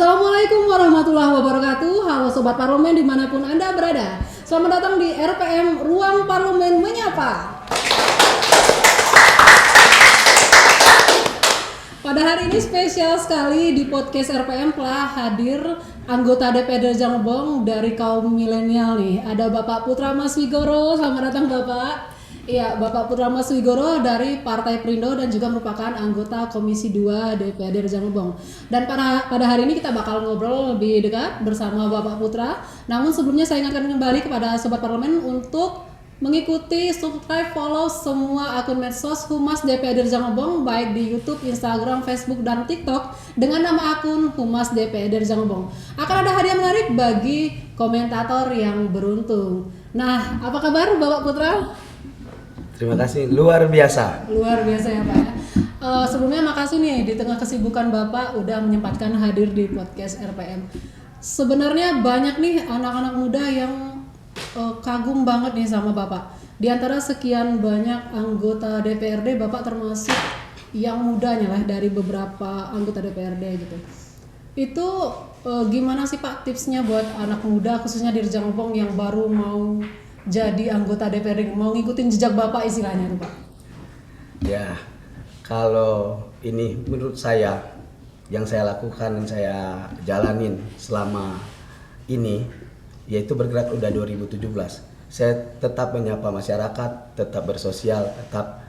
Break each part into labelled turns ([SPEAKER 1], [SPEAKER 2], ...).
[SPEAKER 1] Assalamualaikum warahmatullahi wabarakatuh. Halo Sobat Parlemen dimanapun Anda berada. Selamat datang di RPM Ruang Parlemen Menyapa. Pada hari ini spesial sekali di podcast RPM telah hadir anggota DPD Jangebong dari kaum milenial nih. Ada Bapak Putra Mas Wigoro. Selamat datang Bapak. Iya, Bapak Putra Mas Wigoro dari Partai Perindo dan juga merupakan anggota Komisi 2 DPD Jangebong. Dan pada hari ini kita bakal ngobrol lebih dekat bersama Bapak Putra. Namun sebelumnya saya ingatkan kembali kepada Sobat Parlemen untuk mengikuti, subscribe, follow semua akun medsos Humas DPD Jangebong baik di YouTube, Instagram, Facebook, dan TikTok dengan nama akun Humas DPD Jangebong. Akan ada hadiah menarik bagi komentator yang beruntung. Nah, apa kabar Bapak Putra?
[SPEAKER 2] Terima kasih, luar biasa.
[SPEAKER 1] Luar biasa ya Pak ya. Sebelumnya makasih nih di tengah kesibukan Bapak udah menyempatkan hadir di podcast RPM. Sebenarnya banyak nih anak-anak muda yang kagum banget nih sama Bapak. Di antara sekian banyak anggota DPRD, Bapak termasuk yang mudanya lah dari beberapa anggota DPRD gitu. Itu gimana sih Pak tipsnya buat anak muda khususnya di Jangebong yang baru mau jadi anggota DPRD, mau ngikutin jejak Bapak istilahnya tuh Pak?
[SPEAKER 2] Ya, kalau ini menurut saya yang saya lakukan dan saya jalanin selama ini yaitu bergerak udah 2017. Saya tetap menyapa masyarakat, tetap bersosial, tetap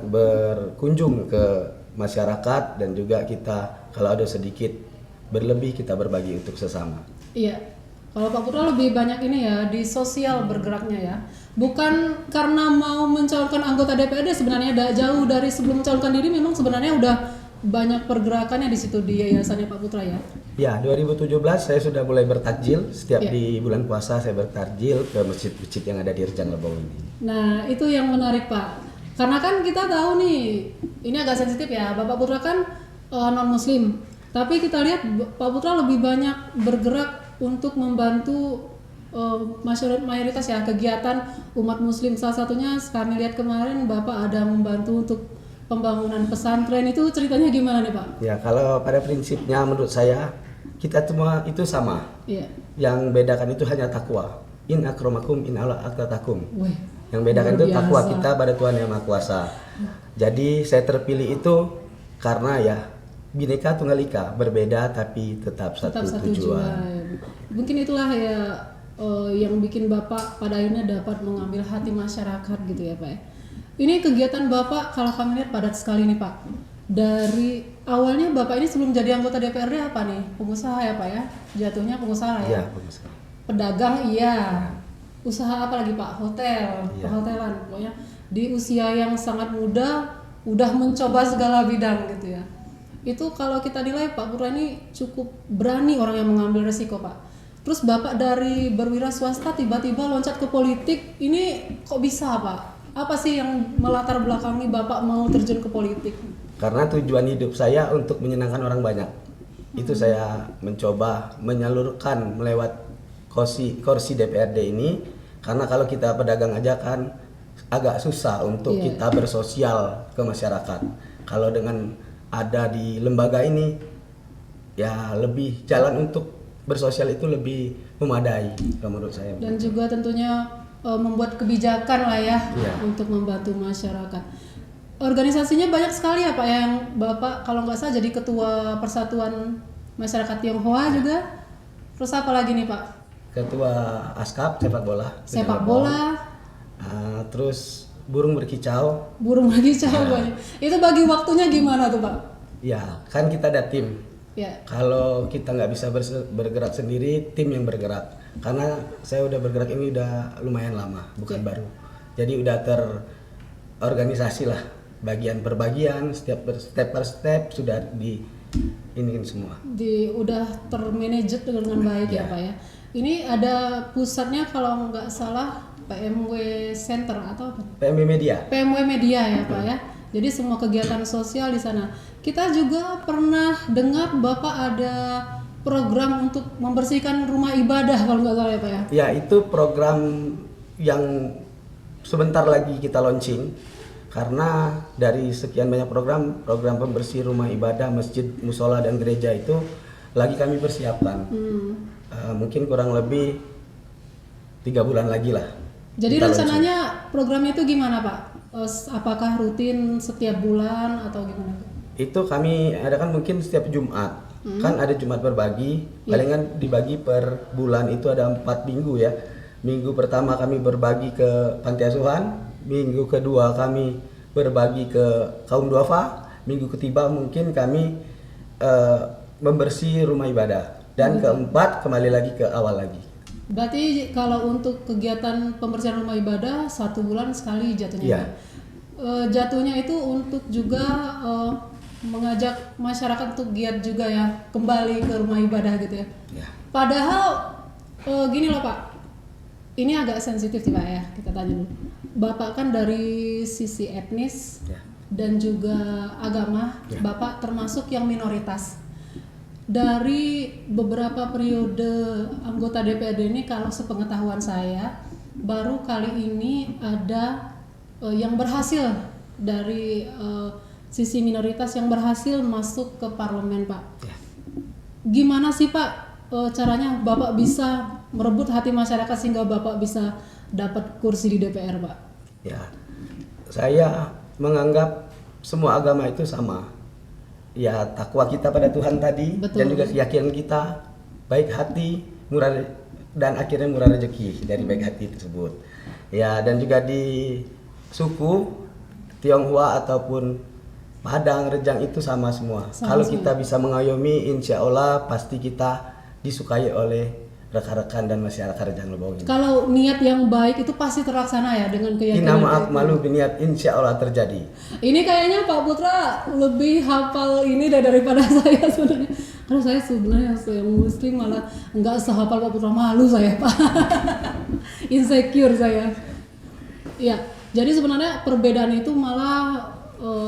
[SPEAKER 2] berkunjung ke masyarakat dan juga kita kalau ada sedikit berlebih kita berbagi untuk sesama.
[SPEAKER 1] Iya. Kalau Pak Putra lebih banyak ini ya di sosial bergeraknya ya, bukan karena mau mencalonkan anggota DPRD sebenarnya jauh dari sebelum mencalonkan diri memang sebenarnya udah banyak pergerakannya di situ di yayasannya Pak Putra ya.
[SPEAKER 2] Ya 2017 saya sudah mulai bertakjil setiap di bulan puasa saya bertakjil ke masjid-masjid yang ada di Jangebong ini.
[SPEAKER 1] Nah itu yang menarik Pak, karena kan kita tahu nih ini agak sensitif ya, Bapak Putra kan non Muslim, tapi kita lihat Pak Putra lebih banyak bergerak untuk membantu masyarakat mayoritas ya kegiatan umat muslim. Salah satunya kami lihat kemarin Bapak ada membantu untuk pembangunan pesantren. Itu ceritanya gimana nih Pak?
[SPEAKER 2] Ya kalau pada prinsipnya menurut saya kita semua itu sama.
[SPEAKER 1] Iya.
[SPEAKER 2] Yang bedakan itu hanya takwa. In akramakum in Allah atqakum. Yang bedakan itu takwa kita pada Tuhan Yang Maha Kuasa. Jadi saya terpilih itu karena ya Bhinneka Tunggal Ika, berbeda tapi tetap satu tujuan.
[SPEAKER 1] Mungkin itulah ya yang bikin Bapak pada akhirnya dapat mengambil hati masyarakat gitu ya Pak. Ini kegiatan Bapak kalau kami lihat padat sekali nih Pak. Dari awalnya Bapak ini sebelum jadi anggota DPRD apa nih? Pengusaha ya Pak ya? Jatuhnya pengusaha ya?
[SPEAKER 2] Iya, pengusaha.
[SPEAKER 1] Pedagang iya. Usaha apa lagi Pak? Hotel, perhotelan. Pokoknya di usia yang sangat muda udah mencoba segala bidang gitu ya. Itu kalau kita nilai Pak Putra ini cukup berani orang yang mengambil resiko Pak. Terus Bapak dari berwira swasta tiba-tiba loncat ke politik, ini kok bisa Pak? Apa sih yang melatar belakangi Bapak mau terjun ke politik?
[SPEAKER 2] Karena tujuan hidup saya untuk menyenangkan orang banyak. Itu saya mencoba menyalurkan melewat kursi DPRD ini. Karena kalau kita pedagang aja kan agak susah untuk kita bersosial ke masyarakat. Kalau dengan ada di lembaga ini ya lebih jalan untuk bersosial itu lebih memadai menurut saya.
[SPEAKER 1] Dan juga tentunya membuat kebijakan lah ya untuk membantu masyarakat. Organisasinya banyak sekali ya Pak yang Bapak kalau nggak salah jadi ketua Persatuan Masyarakat Tionghoa juga. Terus apa lagi nih Pak?
[SPEAKER 2] Ketua ASKAP sepak bola.
[SPEAKER 1] Sepak bola.
[SPEAKER 2] Terus burung berkicau.
[SPEAKER 1] Burung berkicau banyak. Itu bagi waktunya gimana tuh Pak?
[SPEAKER 2] Ya kan kita ada tim. Kalau kita nggak bisa bergerak sendiri, tim yang bergerak. Karena saya udah bergerak ini udah lumayan lama, bukan baru. Jadi udah terorganisasi lah, bagian per bagian, step per step sudah di ini semua.
[SPEAKER 1] Udah termanage dengan baik ya Pak ya. Ini ada pusatnya kalau nggak salah PMW Center atau apa?
[SPEAKER 2] PMW Media.
[SPEAKER 1] PMW Media ya Pak ya. Jadi semua kegiatan sosial di sana. Kita juga pernah dengar Bapak ada program untuk membersihkan rumah ibadah kalau nggak salah ya Pak ya.
[SPEAKER 2] Ya itu program yang sebentar lagi kita launching. Karena dari sekian banyak program pembersih rumah ibadah, masjid, musola dan gereja itu lagi kami persiapkan. Mungkin kurang lebih 3 bulan lagi lah.
[SPEAKER 1] Jadi
[SPEAKER 2] kita
[SPEAKER 1] rencananya programnya itu gimana Pak? Apakah rutin setiap bulan atau gimana?
[SPEAKER 2] Itu kami adakan mungkin setiap Jumat. Kan ada Jumat berbagi, palingan dibagi per bulan itu ada 4 minggu ya. Minggu pertama kami berbagi ke panti asuhan, minggu kedua kami berbagi ke kaum duafa, minggu ketiga mungkin kami membersih rumah ibadah, dan keempat kembali lagi ke awal lagi.
[SPEAKER 1] Berarti kalau untuk kegiatan pembersihan rumah ibadah 1 bulan sekali jatuhnya.
[SPEAKER 2] Iya.
[SPEAKER 1] Jatuhnya itu untuk juga mengajak masyarakat untuk giat juga ya kembali ke rumah ibadah gitu ya.
[SPEAKER 2] Ya.
[SPEAKER 1] Padahal gini loh Pak, ini agak sensitif sih Pak ya, kita tanya dulu. Bapak kan dari sisi etnis dan juga agama, Bapak termasuk yang minoritas. Dari beberapa periode anggota DPRD ini, kalau sepengetahuan saya, baru kali ini ada yang berhasil dari sisi minoritas yang berhasil masuk ke parlemen Pak. Gimana sih Pak caranya Bapak bisa merebut hati masyarakat sehingga Bapak bisa dapat kursi di DPR Pak?
[SPEAKER 2] Ya, saya menganggap semua agama itu sama. Ya, takwa kita pada Tuhan tadi.
[SPEAKER 1] Betul.
[SPEAKER 2] Dan juga keyakinan kita, baik hati, murah, dan akhirnya murah rezeki dari baik hati tersebut. Ya, dan juga di suku Tionghoa ataupun Padang, Rejang itu sama semua. Kalau kita bisa mengayomi, insya Allah pasti kita disukai oleh rekan-rekan dan masyarakat Rejang Lebong ini.
[SPEAKER 1] Kalau niat yang baik itu pasti terlaksana ya dengan keyakinan.
[SPEAKER 2] Nama malu biniat insya Allah terjadi.
[SPEAKER 1] Ini kayaknya Pak Putra lebih hafal ini daripada saya sebenarnya. Kalau saya sebenarnya yang muslim malah nggak sehafal Pak Putra, malu saya Pak. Insecure saya. Ya, jadi sebenarnya perbedaan itu malah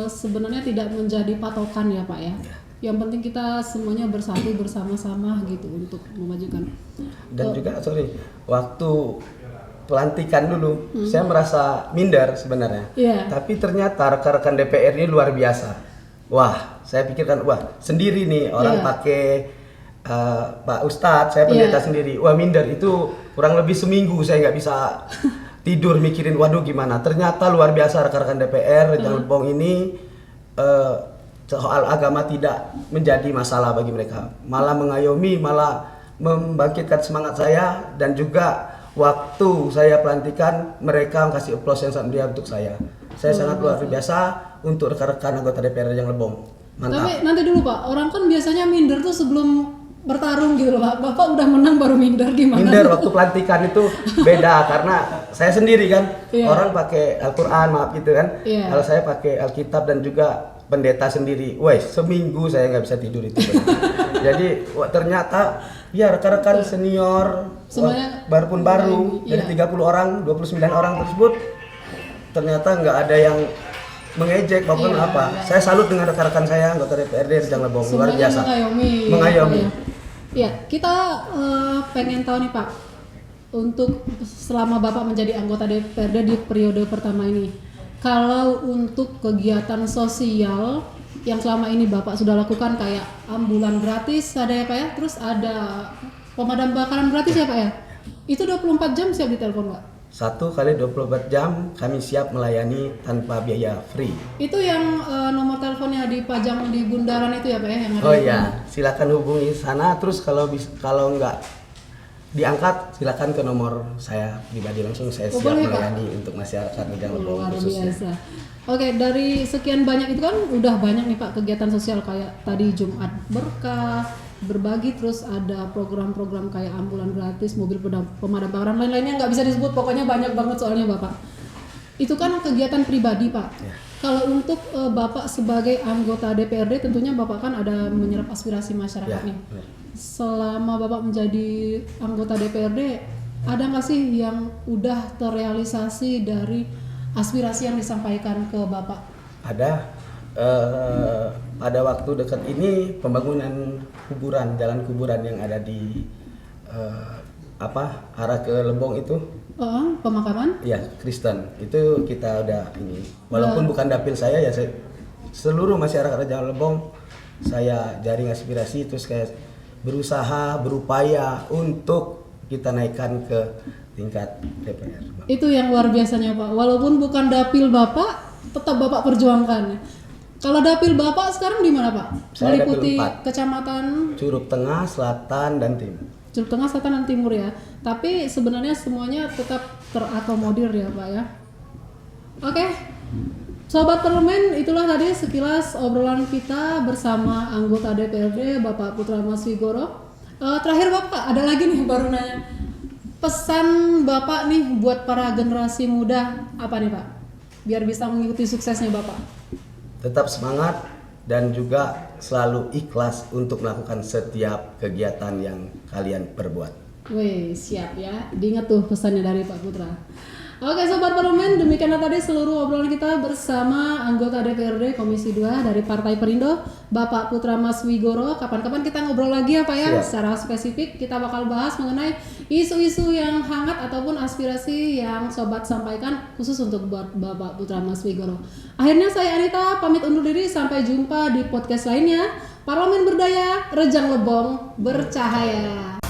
[SPEAKER 1] sebenarnya tidak menjadi patokan ya Pak ya. Yang penting kita semuanya bersatu bersama-sama gitu untuk memajukan.
[SPEAKER 2] Dan juga waktu pelantikan dulu saya merasa minder sebenarnya. Tapi ternyata rekan-rekan DPR ini luar biasa. Wah, saya pikirkan sendiri nih orang pakai Pak Ustadz, saya pendeta sendiri. Wah, minder itu kurang lebih seminggu saya nggak bisa tidur mikirin waduh gimana. Ternyata luar biasa rekan-rekan DPR Rejang Lebong ini soal agama tidak menjadi masalah bagi mereka, malah mengayomi, malah membangkitkan semangat saya. Dan juga waktu saya pelantikan mereka kasih aplaus yang sangat meriah untuk saya. Saya sangat luar biasa untuk rekan-rekan anggota DPR Rejang Lebong. Mantap.
[SPEAKER 1] Tapi nanti dulu Pak, orang kan biasanya minder tuh sebelum bertarung gitu loh Pak. Bapak udah menang baru minder, gimana?
[SPEAKER 2] Minder waktu pelantikan itu beda karena saya sendiri kan orang pakai Al-Quran, maaf gitu kan. Kalau saya pakai Alkitab dan juga pendeta sendiri, seminggu saya nggak bisa tidur itu. Jadi ternyata ya rekan-rekan senior baru dari 30 orang, 29 orang tersebut ternyata nggak ada yang mengejek maupun apa. Saya salut dengan rekan-rekan saya anggota DPRD Rejang Lebong, luar biasa. Mengayomi.
[SPEAKER 1] Ya, kita pengen tahu nih Pak, untuk selama Bapak menjadi anggota DPRD di periode pertama ini, kalau untuk kegiatan sosial yang selama ini Bapak sudah lakukan kayak ambulan gratis ada ya Pak ya, terus ada pemadam kebakaran gratis ya Pak ya, itu 24 jam siap ditelepon Pak?
[SPEAKER 2] 1 kali 24 jam kami siap melayani tanpa biaya, free.
[SPEAKER 1] Itu yang nomor teleponnya dipajang di bundaran itu ya Pak ya? Yang ada
[SPEAKER 2] iya, silakan hubungi sana. Terus kalau nggak diangkat silakan ke nomor saya pribadi langsung, saya siap melayani untuk masyarakat Rejang Lebong khususnya.
[SPEAKER 1] Biasa. Oke, dari sekian banyak itu kan udah banyak nih Pak kegiatan sosial kayak tadi Jumat Berkah, berbagi, terus ada program-program kayak ambulan gratis, mobil pemadam kebakaran, lain-lainnya nggak bisa disebut, pokoknya banyak banget soalnya Bapak. Itu kan kegiatan pribadi Pak. Kalau untuk Bapak sebagai anggota DPRD tentunya Bapak kan ada menyerap aspirasi masyarakat nih. Selama Bapak menjadi anggota DPRD, ada nggak sih yang udah terrealisasi dari aspirasi yang disampaikan ke Bapak?
[SPEAKER 2] Ada. Pada waktu dekat ini pembangunan kuburan, jalan kuburan yang ada di arah ke Lebong itu.
[SPEAKER 1] Pemakaman?
[SPEAKER 2] Ya, Kristen. Itu kita udah ini. Walaupun bukan dapil saya ya, seluruh masyarakat Rejang Lebong saya jaring aspirasi, terus kayak berusaha, berupaya untuk kita naikkan ke tingkat DPR.
[SPEAKER 1] Itu yang luar biasanya Pak. Walaupun bukan dapil Bapak, tetap Bapak perjuangkan. Kalau dapil Bapak sekarang di mana Pak?
[SPEAKER 2] Saya
[SPEAKER 1] Meliputi
[SPEAKER 2] dapil 4.
[SPEAKER 1] kecamatan
[SPEAKER 2] Curug Tengah, Selatan, dan Timur.
[SPEAKER 1] Curug Tengah, Selatan, dan Timur ya. Tapi sebenarnya semuanya tetap terakomodir ya Pak ya. Oke. Sobat Parlemen, itulah tadi sekilas obrolan kita bersama anggota DPRD Bapak Putra Mas Wigoro. Terakhir Bapak, ada lagi nih baru nanya. Pesan Bapak nih buat para generasi muda apa nih Pak? Biar bisa mengikuti suksesnya Bapak.
[SPEAKER 2] Tetap semangat dan juga selalu ikhlas untuk melakukan setiap kegiatan yang kalian perbuat.
[SPEAKER 1] Wih, siap ya. Diingat tuh pesannya dari Pak Putra. Oke Sobat Parlemen, demikianlah tadi seluruh obrolan kita bersama anggota DPRD Komisi 2 dari Partai Perindo, Bapak Putra Mas Wigoro. Kapan-kapan kita ngobrol lagi ya Pak ya.
[SPEAKER 2] Siap.
[SPEAKER 1] Secara spesifik kita bakal bahas mengenai isu-isu yang hangat ataupun aspirasi yang Sobat sampaikan khusus untuk buat Bapak Putra Mas Wigoro. Akhirnya saya Anita pamit undur diri, sampai jumpa di podcast lainnya. Parlemen Berdaya, Rejang Lebong bercahaya.